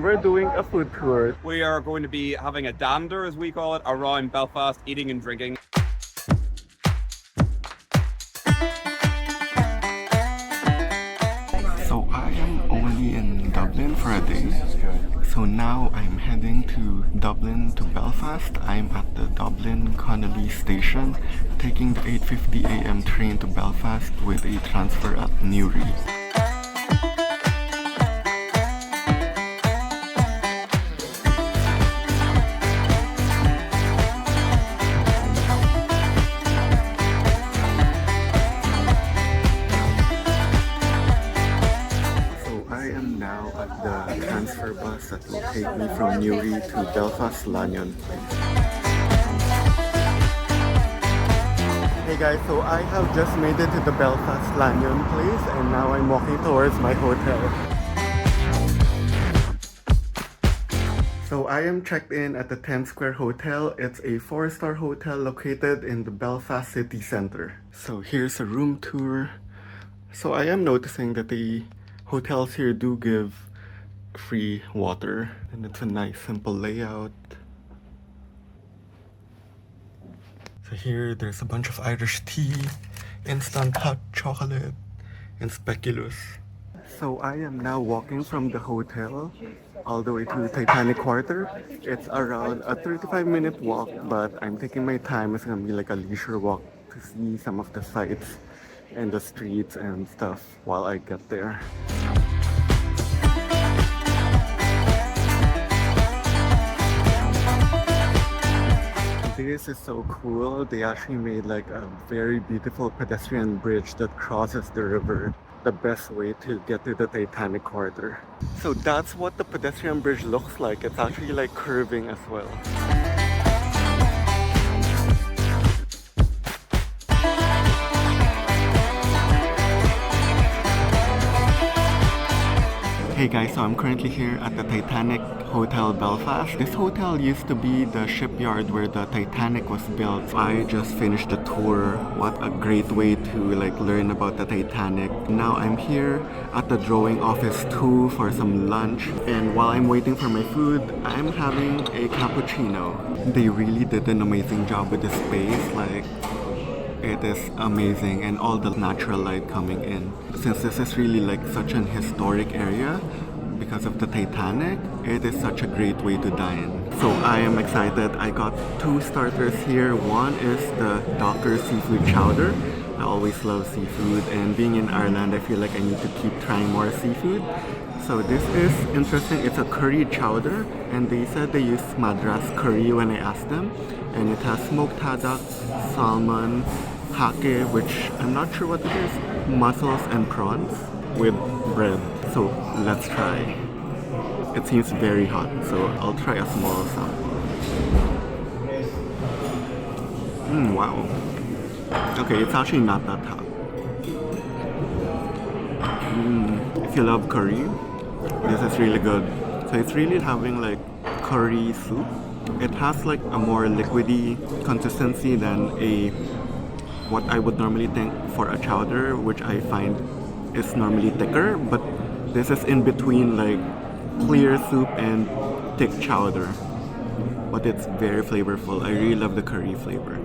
We're doing a food tour. We are going to be having a dander, as we call it, around Belfast, eating and drinking. So I am only in Dublin for a day. So now I'm heading to Dublin to Belfast. I'm at the Dublin Connolly station, taking the 8:50 a.m. train to Belfast with a transfer at Newry. The transfer bus that will take me from Newry to Belfast Lanyon. Hey guys, so I have just made it to the Belfast Lanyon place and now I'm walking towards my hotel. So I am checked in at the 10 Square Hotel. It's a 4-star hotel located in the Belfast city center. So here's a room tour. So I am noticing that the hotels here do give free water and it's a nice simple layout. So here there's a bunch of Irish tea, instant hot chocolate, and speculoos. So I am now walking from the hotel all the way to Titanic Quarter. It's around a 35-minute walk, but I'm taking my time. It's gonna be like a leisure walk to see some of the sights and the streets and stuff while I get there. This is so cool. They actually made like a very beautiful pedestrian bridge that crosses the river. The best way to get to the Titanic Quarter. So that's what the pedestrian bridge looks like. It's actually like curving as well. Hey guys, so I'm currently here at the Titanic Hotel Belfast. This hotel used to be the shipyard where the Titanic was built. I just finished the tour. What a great way to like learn about the Titanic. Now I'm here at the drawing office 2 for some lunch, and while I'm waiting for my food, I'm having a cappuccino. They really did an amazing job with the space. Like, it is amazing, and all the natural light coming in. Since this is really like such an historic area because of the Titanic, it is such a great way to dine. So I am excited. I got 2 starters here. One is the Docker seafood chowder. I always love seafood, and being in Ireland, I feel like I need to keep trying more seafood. So this is interesting. It's a curry chowder, and they said they use Madras curry when I asked them. And it has smoked haddock, salmon, hake, which I'm not sure what it is, mussels and prawns with bread. So let's try. It seems very hot, so I'll try a small sample. Wow. Okay, it's actually not that hot. If you love curry, this is really good. So it's really having like curry soup. It has like a more liquidy consistency than what I would normally think for a chowder, which I find is normally thicker, but this is in between like clear soup and thick chowder. But it's very flavorful. I really love the curry flavor.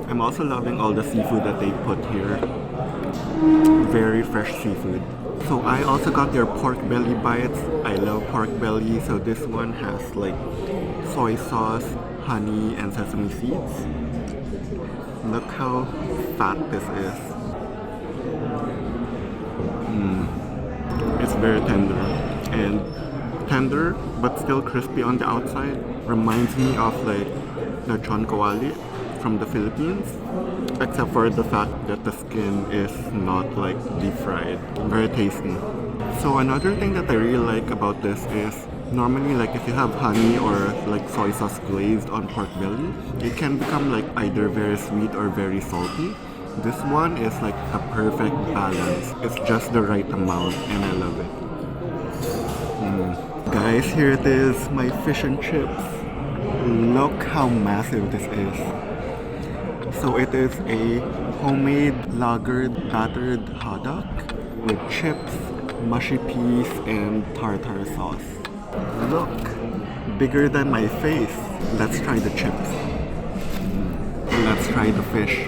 I'm also loving all the seafood that they put here. Very fresh seafood. So I also got their pork belly bites. I love pork belly, so this one has like soy sauce, honey, and sesame seeds. Look how fat this is. It's very tender but still crispy on the outside. Reminds me of like lechon kawali from the Philippines, except for the fact that the skin is not like deep fried. Very tasty. So another thing that I really like about this is normally like if you have honey or like soy sauce glazed on pork belly, it can become like either very sweet or very salty. This one is like a perfect balance. It's just the right amount and I love it. Guys, here it is, my fish and chips. Look how massive this is. So it is a homemade lagered battered haddock with chips mushy peas, and tartar sauce. Look, bigger than my face. Let's try the chips. Let's try the fish.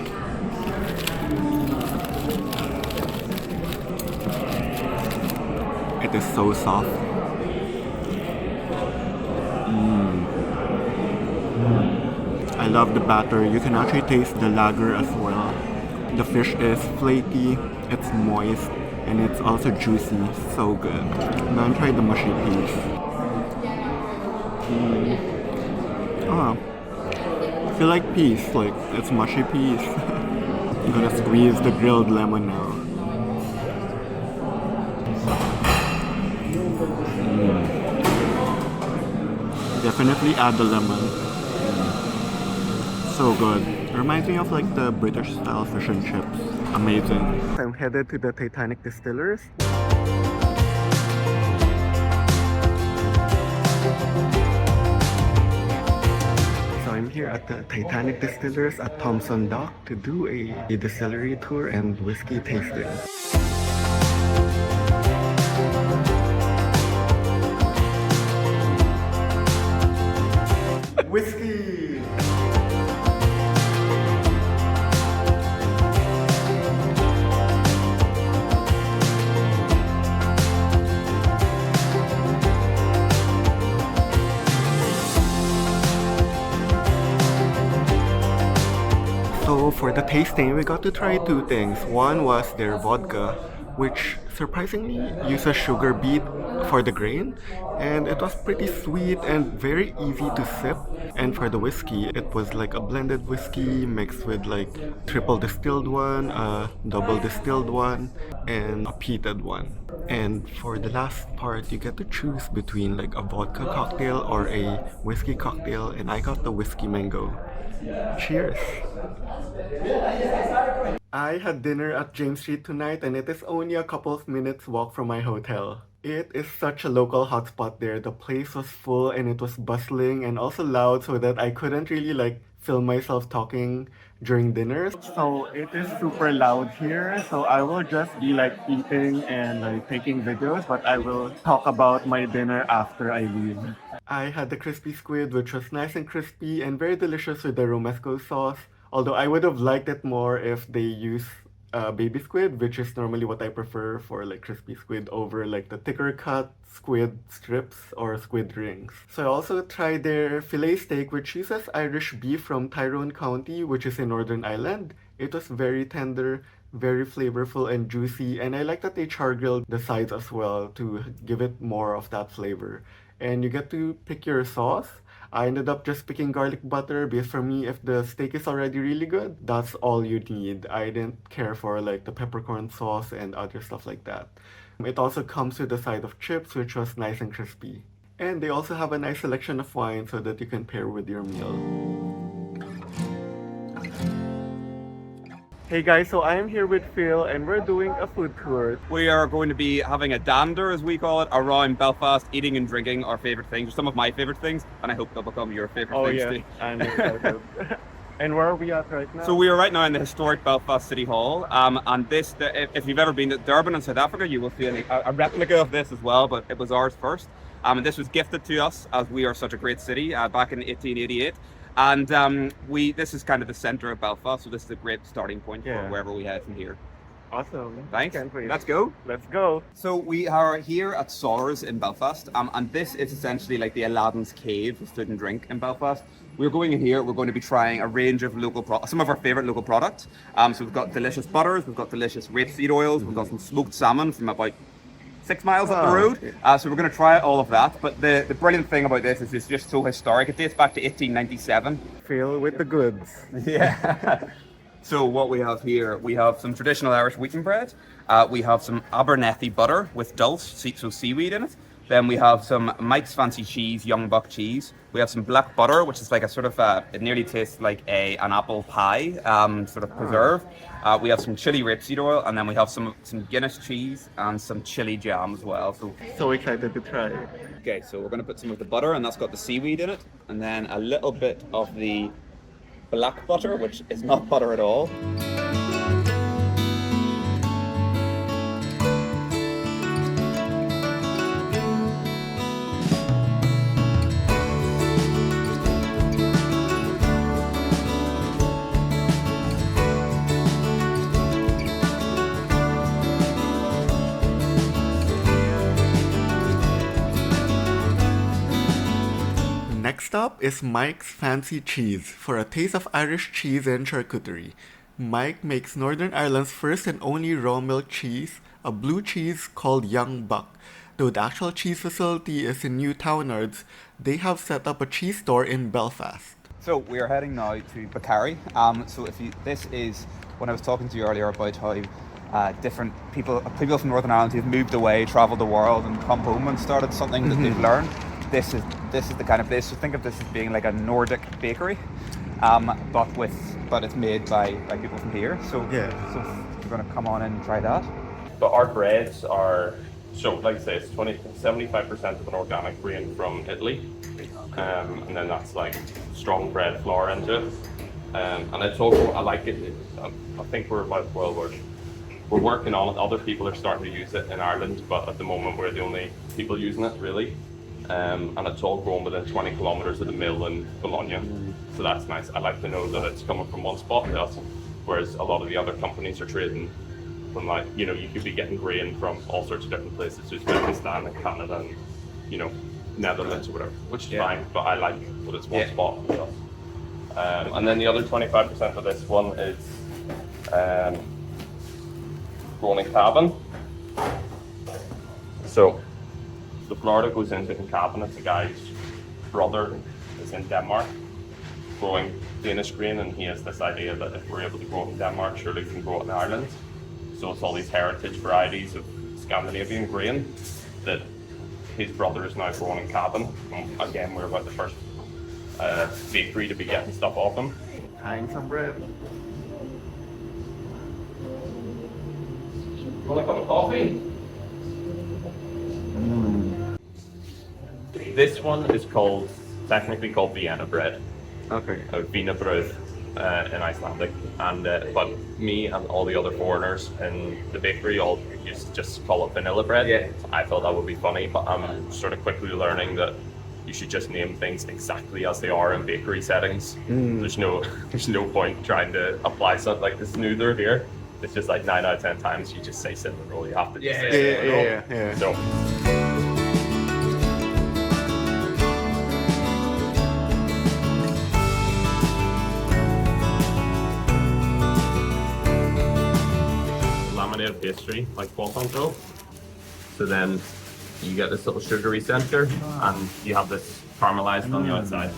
It is so soft. I love the batter. You can actually taste the lager as well. The fish is flaky, it's moist, and it's also juicy. So good. Now try the mushy peas. Oh, I feel like peas, like it's mushy peas. I'm gonna squeeze the grilled lemon now. Definitely add the lemon. So good. Reminds me of like the British style fish and chips. Amazing. I'm headed to the Titanic Distillers. So I'm here at the Titanic Distillers at Thompson Dock to do a distillery tour and whiskey tasting. Whiskey! So for the tasting, we got to try two things. One was their vodka, which surprisingly uses sugar beet for the grain, and it was pretty sweet and very easy to sip. And for the whiskey, it was like a blended whiskey mixed with like triple distilled one, a double distilled one, and a peated one. And for the last part, you get to choose between like a vodka cocktail or a whiskey cocktail, and I got the whiskey mango. Cheers! I had dinner at James Street tonight, and it is only a couple of minutes walk from my hotel. It is such a local hotspot there. The place was full and it was bustling and also loud, so that I couldn't really like film myself talking during dinner. So it is super loud here, so I will just be like eating and like taking videos, but I will talk about my dinner after I leave. I had the crispy squid, which was nice and crispy and very delicious with the romesco sauce. Although I would have liked it more if they used baby squid, which is normally what I prefer for like crispy squid over like the thicker cut squid strips or squid rings. So I also tried their filet steak, which uses Irish beef from Tyrone County, which is in Northern Ireland. It was very tender, very flavorful and juicy, and I like that they char grilled the sides as well to give it more of that flavor. And you get to pick your sauce. I ended up just picking garlic butter because for me, if the steak is already really good, that's all you need. I didn't care for like the peppercorn sauce and other stuff like that. It also comes with a side of chips, which was nice and crispy. And they also have a nice selection of wine so that you can pair with your meal. Hey guys, so I am here with Phil and we're doing a food tour. We are going to be having a dander, as we call it, around Belfast, eating and drinking our favourite things, some of my favourite things, and I hope they'll become your favourite things too. I'm excited. And where are we at right now? So we are right now in the historic Belfast City Hall, and this, if you've ever been to Durban in South Africa, you will see a replica of this as well, but it was ours first. And this was gifted to us as we are such a great city back in 1888. And this is kind of the centre of Belfast, so this is a great starting point for wherever we head from here. Awesome. Thanks. Let's go. Let's go. So we are here at Sours in Belfast, and this is essentially like the Aladdin's Cave of food and drink in Belfast. We're going in here, we're going to be trying a range of some of our favourite local products. So we've got delicious butters, we've got delicious rapeseed oils, we've got some smoked salmon from about 6 miles up the road. So we're going to try all of that. But the brilliant thing about this is it's just so historic. It dates back to 1897. Phil with the goods. Yeah. So what we have here, we have some traditional Irish wheaten bread. We have some Abernethy butter with dulse, so seaweed in it. Then we have some Mike's Fancy Cheese, young buck cheese. We have some black butter, which is like a sort of, it nearly tastes like an apple pie, sort of preserve. We have some chili rapeseed oil, and then we have some Guinness cheese and some chili jam as well. So excited to try. Okay, so we're going to put some of the butter, and that's got the seaweed in it, and then a little bit of the black butter, which is not butter at all. next stop is Mike's Fancy Cheese for a taste of Irish cheese and charcuterie. Mike makes Northern Ireland's first and only raw milk cheese, a blue cheese called Young Buck. Though the actual cheese facility is in New Townards, they have set up a cheese store in Belfast. So we are heading now to Bakari. This is when I was talking to you earlier about how different people from Northern Ireland who've moved away, travelled the world, and come home and started something that they've learned. This is the kind of place. So think of this as being like a Nordic bakery, but it's made by people from here. So we're going to come on in and try that. But our breads are, so like I say, it's 75% of an organic grain from Italy. And then that's like strong bread flour into it. And it's also, I like it. I think we're working on it. Other people are starting to use it in Ireland, but at the moment we're the only people using it really. And it's all grown within 20 kilometres of the mill in Bologna. So that's nice. I like to know that it's coming from one spot to us, whereas a lot of the other companies are trading from you could be getting grain from all sorts of different places, Uzbekistan and Canada and, Netherlands or whatever, which is fine, but I like that it's one spot. And then the other 25% of this one is grown in cabin. So the flour that goes into the cabin, it's a guy's brother is in Denmark growing Danish grain, and he has this idea that if we're able to grow it in Denmark, surely we can grow it in Ireland. So it's all these heritage varieties of Scandinavian grain that his brother is now growing in cabin. Again, we're about the first bakery to be getting stuff off him. Tying some bread. Want a cup of coffee? This one is technically called Vienna bread. Okay. Wienerbröd in Icelandic, and but me and all the other foreigners in the bakery all just call it vanilla bread. Yeah. I thought that would be funny, but I'm sort of quickly learning that you should just name things exactly as they are in bakery settings. There's no point trying to apply something like the snoother here. It's just like 9 out of 10 times you just say cinnamon roll. You have to just say cinnamon roll. Yeah. So. Laminated pastry, like croissant dough. So then you get this little sugary center, and you have this caramelized on the outside.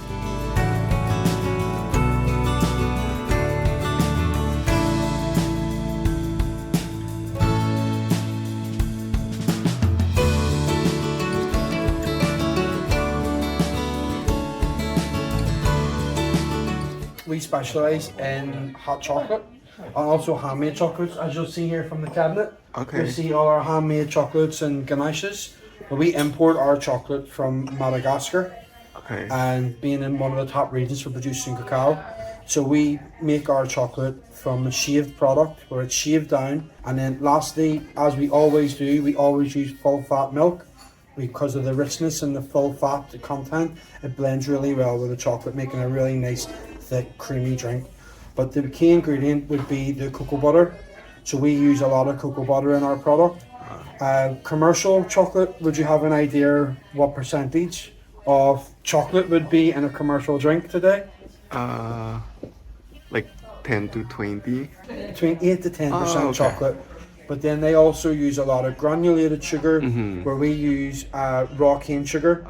We specialise in hot chocolate and also handmade chocolates, as you'll see here from the cabinet. Okay. You'll see all our handmade chocolates and ganaches. But we import our chocolate from Madagascar, Okay. and being in one of the top regions for producing cacao. So we make our chocolate from a shaved product where it's shaved down, and then lastly, as we always do, we always use full fat milk because of the richness and the full fat content. It blends really well with the chocolate, making a really nice thick creamy drink. But the key ingredient would be the cocoa butter. So we use a lot of cocoa butter in our product. Commercial chocolate, would you have an idea what percentage of chocolate would be in a commercial drink today? Like 10 to 20. Between 8 to 10% okay. chocolate. But then they also use a lot of granulated sugar, where we use raw cane sugar,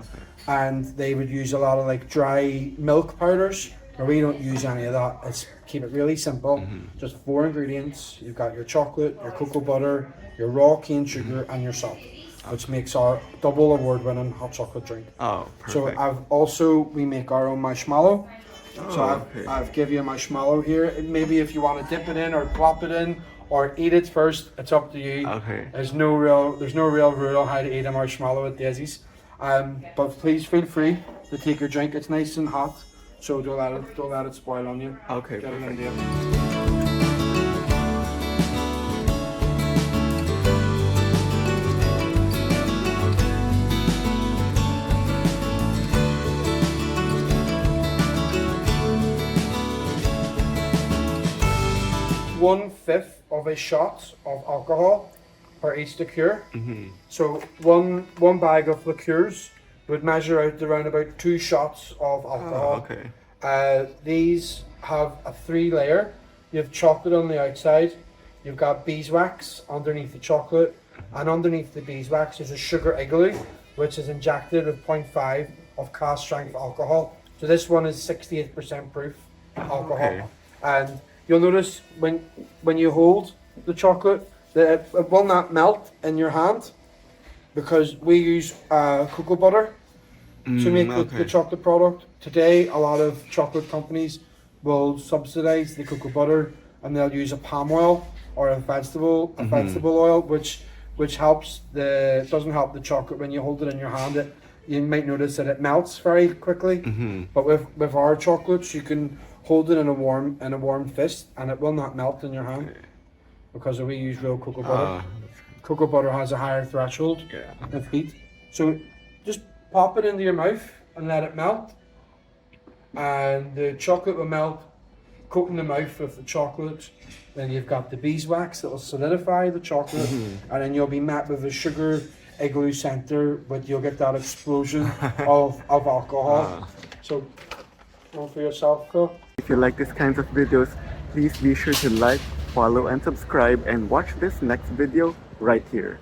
and they would use a lot of like dry milk powders, where we don't use any of that. It's keep it really simple. Just 4 ingredients. You've got your chocolate, your cocoa butter, your raw cane sugar, and your salt, which makes our double award-winning hot chocolate drink. Oh, perfect. So we make our own marshmallow. So okay. I've give you a marshmallow here. Maybe if you want to dip it in or plop it in or eat it first, it's up to you. Okay. There's no real rule on how to eat a marshmallow at Daisies. But please feel free to take your drink. It's nice and hot, so don't let it spoil on you. Okay, Get it perfect. in there. One-fifth of a shot of alcohol per each liqueur. So one bag of liqueurs would measure out around about 2 shots of alcohol. Okay. These have a 3-layer. You have chocolate on the outside, you've got beeswax underneath the chocolate, and underneath the beeswax is a sugar igloo, which is injected with 0.5 of cast strength alcohol. So this one is 68% proof alcohol. Okay. And you'll notice when you hold the chocolate that it will not melt in your hand, because we use cocoa butter to make the chocolate product. Today, a lot of chocolate companies will subsidize the cocoa butter, and they'll use a palm oil or a vegetable oil, which helps doesn't help the chocolate when you hold it in your hand. You might notice that it melts very quickly. But with our chocolates, you can hold it in a warm fist, and it will not melt in your hand because we use real cocoa butter. Cocoa butter has a higher threshold of heat. So just pop it into your mouth and let it melt. And the chocolate will melt, coating the mouth with the chocolate. Then you've got the beeswax that will solidify the chocolate. And then you'll be met with a sugar igloo center, but you'll get that explosion of alcohol. So, roll for yourself, Phil. If you like these kinds of videos, please be sure to like, follow, and subscribe, and watch this next video right here.